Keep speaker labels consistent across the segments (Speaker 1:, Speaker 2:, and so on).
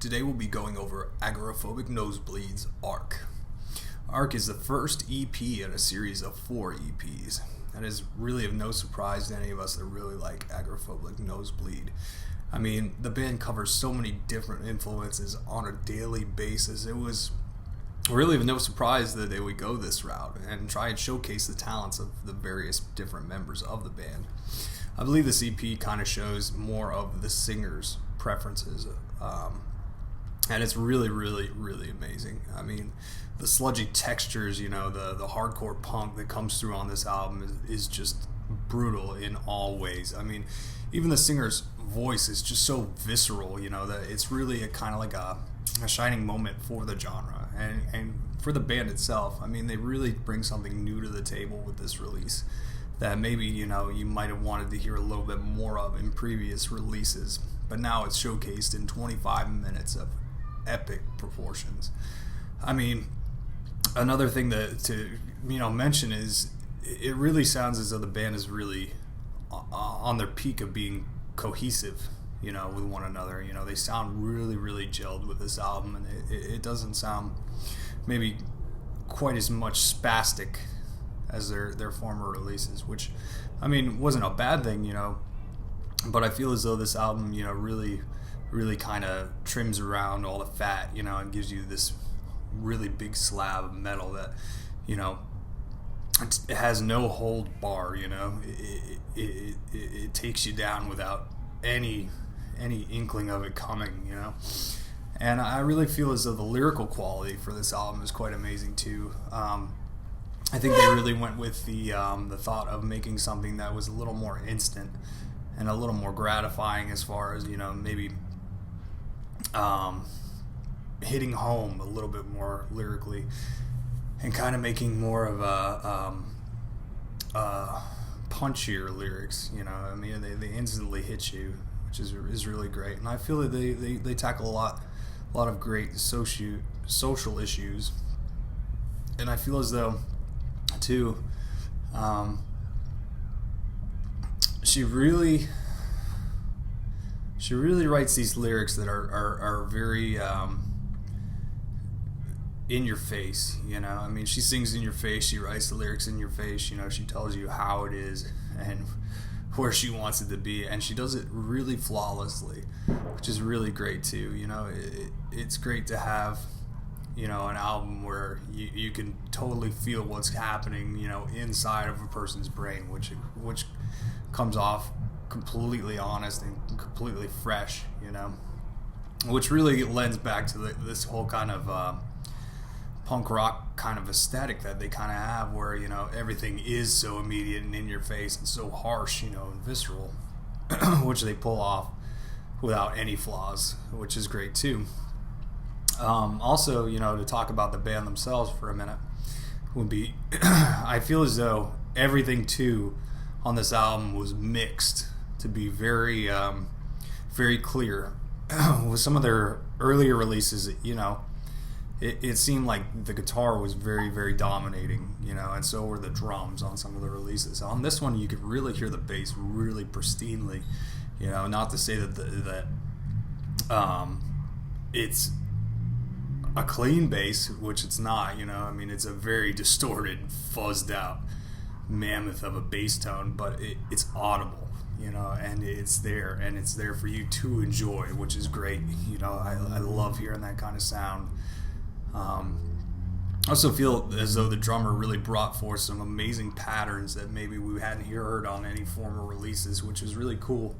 Speaker 1: Today we'll be going over Agoraphobic Nosebleed's Arc. Arc is the first EP in a series of 4 EPs. That is really of no surprise to any of us that really like Agoraphobic Nosebleed. I mean, the band covers so many different influences on a daily basis. It was really of no surprise that they would go this route and try and showcase the talents of the various different members of the band. I believe this EP kind of shows more of the singer's preferences, and it's really amazing. I mean, the sludgy textures, the hardcore punk that comes through on this album is just brutal in all ways. I mean, even the singer's voice is just so visceral, that it's really a kind of like a shining moment for the genre and for the band itself. I mean, they really bring something new to the table with this release that maybe, you might have wanted to hear a little bit more of in previous releases, but now it's showcased in 25 minutes of epic proportions. I mean, another thing to mention is it really sounds as though the band is really on their peak of being cohesive, with one another. They sound really gelled with this album, and it doesn't sound maybe quite as much spastic as their former releases, which, I mean, wasn't a bad thing, but I feel as though this album, really kind of trims around all the fat, and gives you this really big slab of metal that, it has no hold bar, it takes you down without any inkling of it coming, And I really feel as though the lyrical quality for this album is quite amazing too. I think they really went with the thought of making something that was a little more instant and a little more gratifying as far as, maybe hitting home a little bit more lyrically and kind of making more of a punchier lyrics, I mean, they instantly hit you, which is really great. And I feel that they tackle a lot of great social issues, and I feel as though too she really writes these lyrics that are very in your face, I mean, she sings in your face, she writes the lyrics in your face, she tells you how it is and where she wants it to be, and she does it really flawlessly, which is really great too. It's great to have an album where you can totally feel what's happening inside of a person's brain, which comes off completely honest and completely fresh, which really lends back to this whole kind of punk rock kind of aesthetic that they kind of have, where everything is so immediate and in your face and so harsh, and visceral, which they pull off without any flaws, which is great too. Also, to talk about the band themselves for a minute would be, I feel as though everything too on this album was mixed to be very clear. With some of their earlier releases, it seemed like the guitar was very dominating, and so were the drums on some of the releases. On this one, you could really hear the bass really pristinely, not to say that it's a clean bass, which it's not, I mean, it's a very distorted, fuzzed out mammoth of a bass tone, but it's audible, and it's there for you to enjoy, which is great. I love hearing that kind of sound. I also feel as though the drummer really brought forth some amazing patterns that maybe we hadn't heard on any former releases, which was really cool.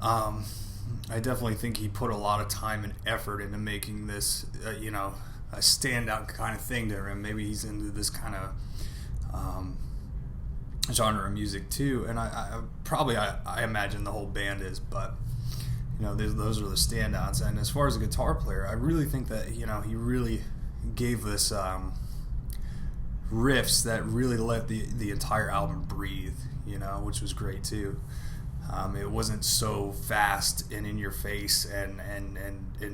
Speaker 1: I definitely think he put a lot of time and effort into making this, a standout kind of thing to him. Maybe he's into this kind of genre of music too, and I imagine the whole band is, but those are the standouts. And as far as a guitar player, I really think that he really gave this riffs that really let the entire album breathe, which was great too. It wasn't so fast and in your face and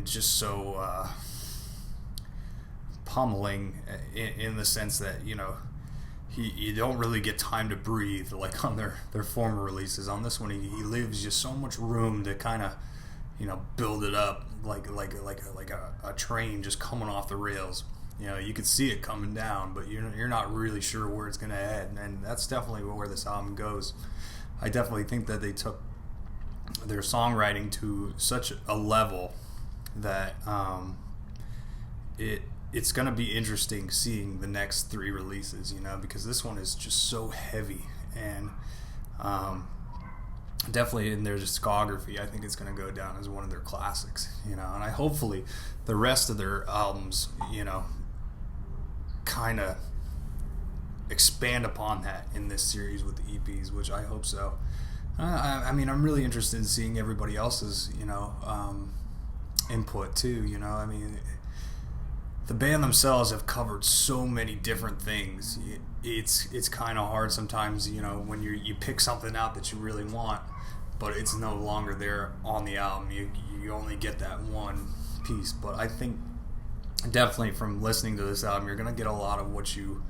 Speaker 1: just so pummeling in the sense that you don't really get time to breathe like on their former releases. On this one, he leaves you so much room to kind of build it up like a train just coming off the rails. You could see it coming down, but you're not really sure where it's going to head, and that's definitely where this album goes. I definitely think that they took their songwriting to such a level that it's going to be interesting seeing the next 3 releases, because this one is just so heavy, and definitely in their discography, I think it's going to go down as one of their classics, and hopefully the rest of their albums, kind of expand upon that in this series with the EPs, which I hope so. I mean, I'm really interested in seeing everybody else's, input too. I mean, the band themselves have covered so many different things. It's kind of hard sometimes, when you pick something out that you really want, but it's no longer there on the album. You only get that one piece. But I think definitely from listening to this album, you're going to get a lot of what you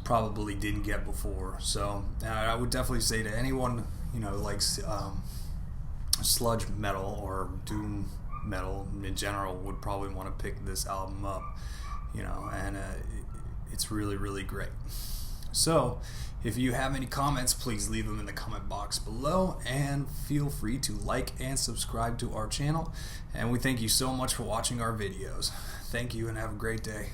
Speaker 1: probably didn't get before. So I would definitely say to anyone, who likes sludge metal or doom metal in general, would probably want to pick this album up, and it's really, really great. So if you have any comments, please leave them in the comment box below, and feel free to like and subscribe to our channel. And we thank you so much for watching our videos. Thank you, and have a great day.